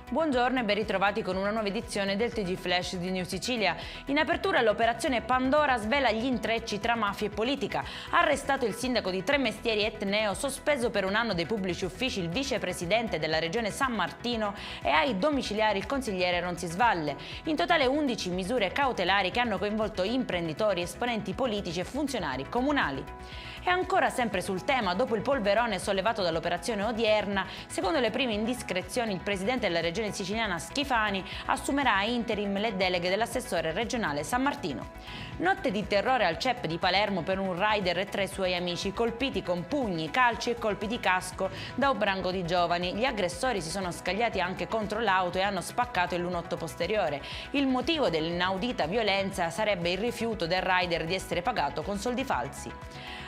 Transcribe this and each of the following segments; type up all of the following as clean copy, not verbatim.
Buongiorno e ben ritrovati con una nuova edizione del TG Flash di New Sicilia. In apertura l'operazione Pandora svela gli intrecci tra mafia e politica. Arrestato il sindaco di Tremestieri Etneo, sospeso per un anno dei pubblici uffici il vicepresidente della regione San Martino e ai domiciliari il consigliere Ronzisvalle. In totale 11 misure cautelari che hanno coinvolto imprenditori, esponenti politici e funzionari comunali. E ancora sempre sul tema, dopo il polverone sollevato dall'operazione odierna, secondo le prime indiscrezioni il presidente della regione siciliana Schifani assumerà a interim le deleghe dell'assessore regionale San Martino. Notte di terrore al CEP di Palermo per un rider e 3 suoi amici colpiti con pugni, calci e colpi di casco da un branco di giovani. Gli aggressori si sono scagliati anche contro l'auto e hanno spaccato il lunotto posteriore. Il motivo dell'inaudita violenza sarebbe il rifiuto del rider di essere pagato con soldi falsi.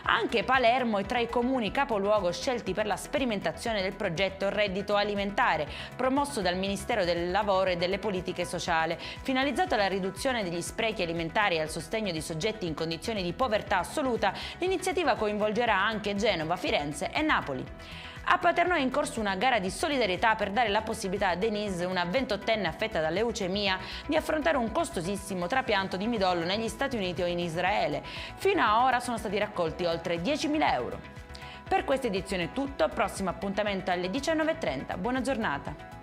Anche Palermo è tra i comuni capoluogo scelti per la sperimentazione del progetto Reddito Alimentare, promosso dal Ministero del Lavoro e delle Politiche Sociali, finalizzato alla riduzione degli sprechi alimentari e al sostegno di soggetti in condizioni di povertà assoluta. L'iniziativa coinvolgerà anche Genova, Firenze e Napoli. A Paternò è in corso una gara di solidarietà per dare la possibilità a Denise, una 28enne affetta da leucemia, di affrontare un costosissimo trapianto di midollo negli Stati Uniti o in Israele. Fino ad ora sono stati raccolti oltre 10.000 euro. Per questa edizione è tutto, prossimo appuntamento alle 19:30. Buona giornata!